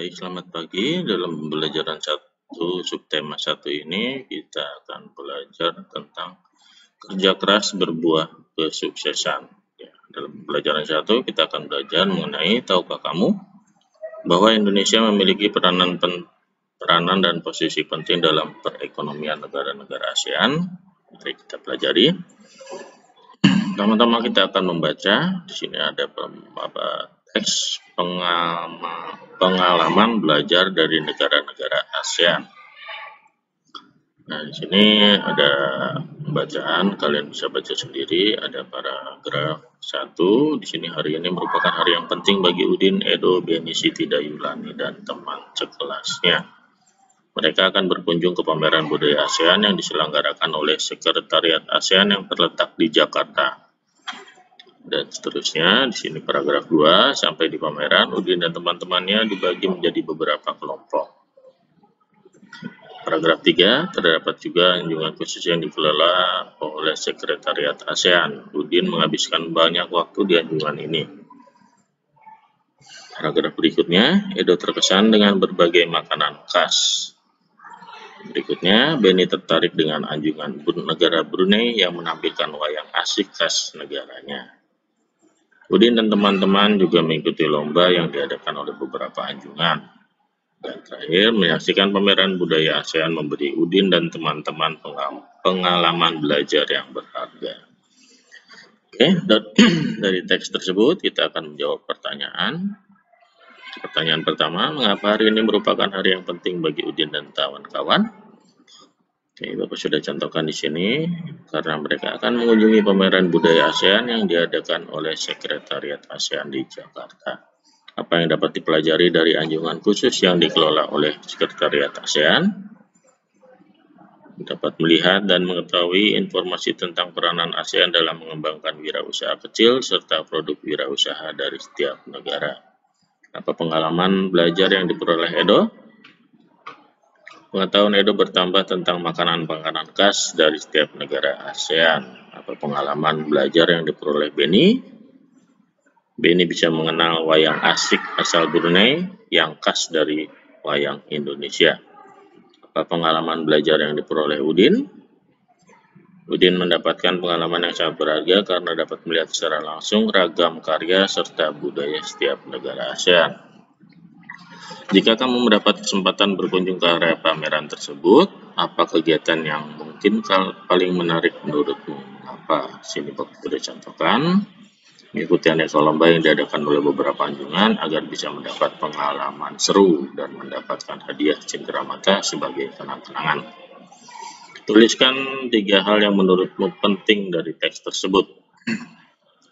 Baik, selamat pagi. Dalam pembelajaran subtema 1 ini kita akan belajar tentang kerja keras berbuah kesuksesan. Ya, dalam pembelajaran 1 kita akan belajar mengenai tahukah kamu bahwa Indonesia memiliki peranan dan posisi penting dalam perekonomian negara-negara ASEAN. Mari kita pelajari. Pertama-tama kita akan membaca. Di sini ada teks pengalaman belajar dari negara-negara ASEAN. Nah, di sini ada bacaan, kalian bisa baca sendiri. Ada paragraf 1. Di sini hari ini merupakan hari yang penting bagi Udin, Edo, Beni, Siti, Dayulani, dan teman sekelasnya. Mereka akan berkunjung ke pameran budaya ASEAN yang diselenggarakan oleh Sekretariat ASEAN yang terletak di Jakarta. Dan seterusnya, di sini paragraf 2, sampai di pameran, Udin dan teman-temannya dibagi menjadi beberapa kelompok. Paragraf 3, terdapat juga kunjungan khusus yang dikelola oleh Sekretariat ASEAN. Udin menghabiskan banyak waktu di kunjungan ini. Paragraf berikutnya, Edo terkesan dengan berbagai makanan khas. Berikutnya, Beni tertarik dengan anjungan negara Brunei yang menampilkan wayang asik khas negaranya. Udin dan teman-teman juga mengikuti lomba yang diadakan oleh beberapa anjungan. Dan terakhir, menyaksikan pameran budaya ASEAN memberi Udin dan teman-teman pengalaman belajar yang berharga. Oke, dari teks tersebut kita akan menjawab pertanyaan. Pertanyaan pertama, mengapa hari ini merupakan hari yang penting bagi Udin dan kawan-kawan? Oke, Bapak sudah contohkan di sini, karena mereka akan mengunjungi pameran budaya ASEAN yang diadakan oleh Sekretariat ASEAN di Jakarta. Apa yang dapat dipelajari dari anjungan khusus yang dikelola oleh Sekretariat ASEAN? Dapat melihat dan mengetahui informasi tentang peranan ASEAN dalam mengembangkan wirausaha kecil serta produk wirausaha dari setiap negara. Apa pengalaman belajar yang diperoleh Edo? Pengetahuan Edo bertambah tentang makanan-makanan khas dari setiap negara ASEAN. Apa pengalaman belajar yang diperoleh Beni? Beni bisa mengenal wayang asik asal Brunei yang khas dari wayang Indonesia. Apa pengalaman belajar yang diperoleh Udin? Udin mendapatkan pengalaman yang sangat berharga karena dapat melihat secara langsung ragam karya serta budaya setiap negara ASEAN. Jika kamu mendapat kesempatan berkunjung ke area pameran tersebut, apa kegiatan yang mungkin paling menarik menurutmu? Apa? Sini Bapak sudah contohkan. Mengikuti aneka lomba yang diadakan oleh beberapa anjungan agar bisa mendapat pengalaman seru dan mendapatkan hadiah cenderamata sebagai kenang-kenangan. Tuliskan 3 hal yang menurutmu penting dari teks tersebut.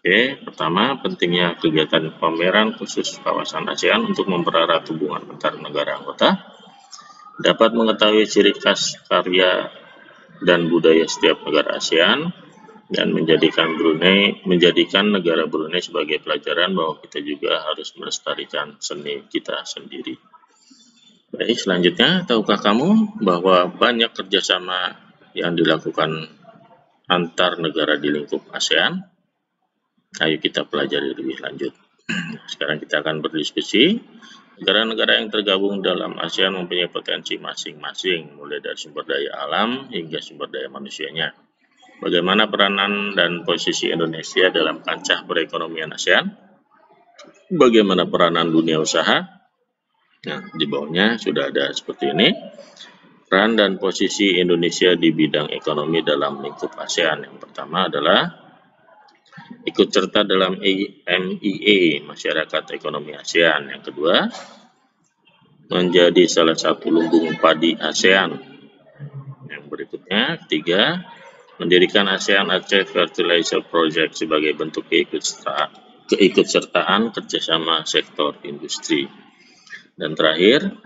Oke, pertama, pentingnya kegiatan pameran khusus kawasan ASEAN untuk mempererat hubungan antar negara anggota, dapat mengetahui ciri khas karya dan budaya setiap negara ASEAN, dan menjadikan negara Brunei sebagai pelajaran bahwa kita juga harus melestarikan seni kita sendiri. Baik, selanjutnya, tahukah kamu bahwa banyak kerjasama yang dilakukan antar negara di lingkup ASEAN? Ayo kita pelajari lebih lanjut. Sekarang kita akan berdiskusi. Negara-negara yang tergabung dalam ASEAN mempunyai potensi masing-masing, mulai dari sumber daya alam hingga sumber daya manusianya. Bagaimana peranan dan posisi Indonesia dalam kancah perekonomian ASEAN? Bagaimana peranan dunia usaha? Nah, di bawahnya sudah ada seperti ini. Peran dan posisi Indonesia di bidang ekonomi dalam lingkup ASEAN. Yang pertama adalah ikut serta dalam MIE, Masyarakat Ekonomi ASEAN. Yang kedua, menjadi salah satu lumbung padi ASEAN. Yang berikutnya, ketiga, mendirikan ASEAN Aceh Fertilizer Project sebagai bentuk keikutsertaan kerjasama sektor industri. Dan terakhir,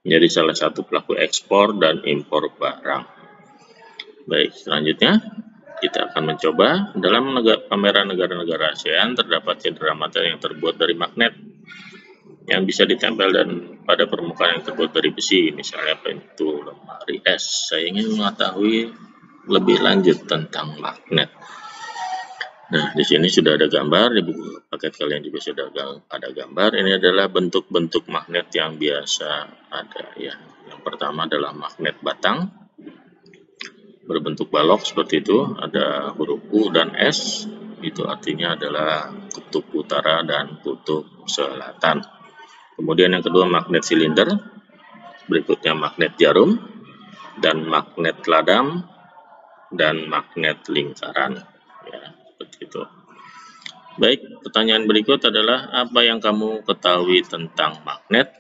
menjadi salah satu pelaku ekspor dan impor barang. Baik, selanjutnya kita akan mencoba. Dalam pameran negara-negara ASEAN terdapat cenderamata yang terbuat dari magnet yang bisa ditempel dan pada permukaan yang terbuat dari besi, misalnya pintu lemari es. Saya ingin mengetahui lebih lanjut tentang magnet. Nah, di sini sudah ada gambar, di buku paket kalian juga sudah ada gambar. Ini adalah bentuk-bentuk magnet yang biasa ada ya. Yang pertama adalah magnet batang berbentuk balok seperti itu, ada huruf U dan S, itu artinya adalah kutub utara dan kutub selatan. Kemudian yang kedua magnet silinder, berikutnya magnet jarum, dan magnet ladam, dan magnet lingkaran. Ya, seperti itu. Baik, pertanyaan berikut adalah apa yang kamu ketahui tentang magnet?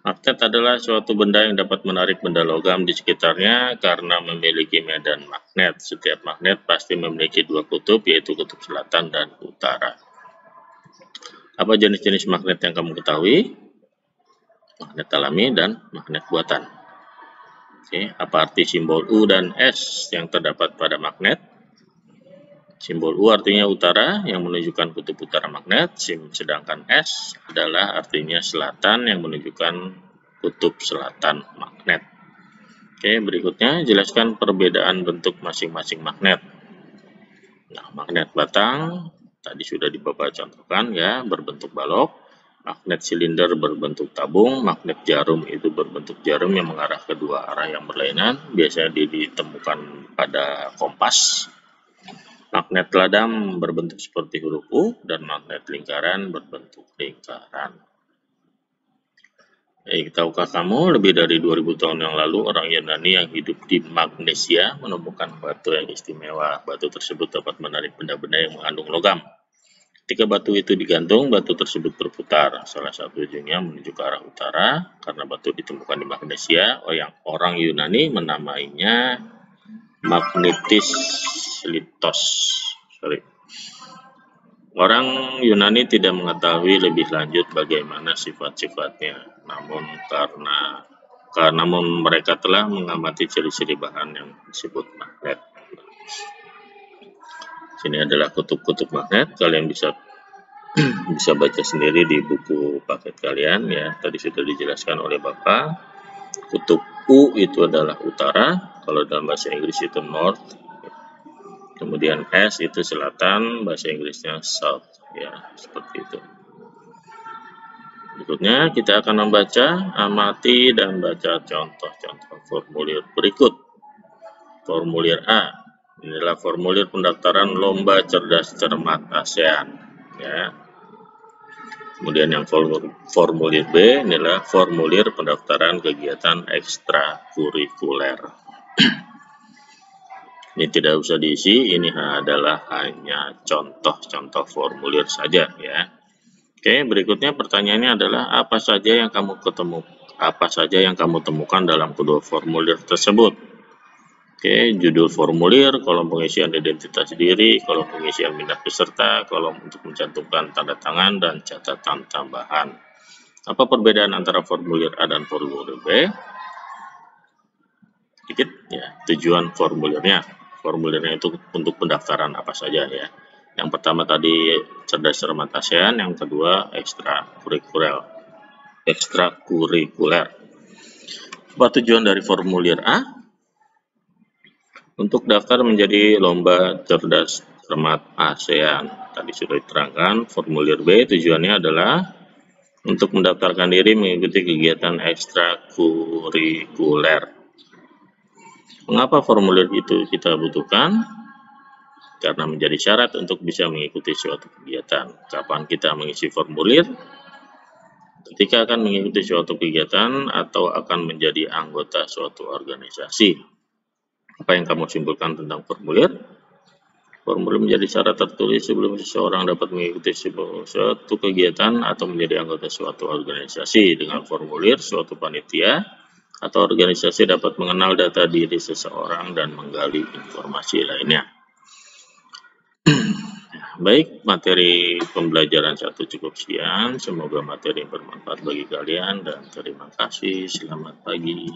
Magnet adalah suatu benda yang dapat menarik benda logam di sekitarnya karena memiliki medan magnet. Setiap magnet pasti memiliki dua kutub, yaitu kutub selatan dan utara. Apa jenis-jenis magnet yang kamu ketahui? Magnet alami dan magnet buatan. Oke, apa arti simbol U dan S yang terdapat pada magnet? Simbol U artinya utara yang menunjukkan kutub utara magnet, sedangkan S adalah artinya selatan yang menunjukkan kutub selatan magnet. Oke, berikutnya jelaskan perbedaan bentuk masing-masing magnet. Nah, magnet batang tadi sudah Bapak contohkan ya, berbentuk balok. Magnet silinder berbentuk tabung, magnet jarum itu berbentuk jarum yang mengarah ke dua arah yang berlainan, biasanya ditemukan pada kompas. Magnet ladam berbentuk seperti huruf U dan magnet lingkaran berbentuk lingkaran. Tahukah kamu lebih dari 2000 tahun yang lalu orang Yunani yang hidup di Magnesia menemukan batu yang istimewa. Batu tersebut dapat menarik benda-benda yang mengandung logam. Ketika batu itu digantung, batu tersebut berputar. Salah satu ujungnya menuju ke arah utara. Karena batu ditemukan di Magnesia, orang Yunani menamainya magnetis litos. Orang Yunani tidak mengetahui lebih lanjut bagaimana sifat-sifatnya, namun mereka telah mengamati ciri-ciri bahan yang disebut magnet. Sini adalah kutub-kutub magnet, kalian bisa baca sendiri di buku paket kalian ya. Tadi sudah dijelaskan oleh Bapak. Kutub U itu adalah utara, kalau dalam bahasa Inggris itu north. Kemudian S itu selatan, bahasa Inggrisnya south, ya seperti itu. Berikutnya kita akan membaca, amati dan baca contoh-contoh formulir berikut. Formulir A, inilah formulir pendaftaran lomba cerdas cermat ASEAN. Ya. Kemudian yang formulir B, inilah formulir pendaftaran kegiatan ekstrakurikuler. Ini tidak usah diisi, ini adalah hanya contoh-contoh formulir saja ya. Oke, berikutnya pertanyaannya adalah apa saja yang kamu temukan dalam kedua formulir tersebut. Oke, judul formulir, kolom pengisian identitas diri, kolom pengisian minat peserta, kolom untuk mencantumkan tanda tangan dan catatan tambahan. Apa perbedaan antara formulir A dan formulir B? Sedikit ya, tujuan formulirnya. Formulirnya itu untuk pendaftaran apa saja ya. Yang pertama tadi cerdas cermat ASEAN, yang kedua ekstrakurikuler. Apa tujuan dari formulir A? Untuk daftar menjadi lomba cerdas cermat ASEAN. Tadi sudah diterangkan. Formulir B tujuannya adalah untuk mendaftarkan diri mengikuti kegiatan ekstrakurikuler. Mengapa formulir itu kita butuhkan? Karena menjadi syarat untuk bisa mengikuti suatu kegiatan. Kapan kita mengisi formulir? Ketika akan mengikuti suatu kegiatan atau akan menjadi anggota suatu organisasi. Apa yang kamu simpulkan tentang formulir? Formulir menjadi syarat tertulis sebelum seseorang dapat mengikuti suatu kegiatan atau menjadi anggota suatu organisasi. Dengan formulir, suatu panitia atau organisasi dapat mengenal data diri seseorang dan menggali informasi lainnya. Baik, materi pembelajaran 1 cukup sekian. Semoga materi bermanfaat bagi kalian dan terima kasih. Selamat pagi.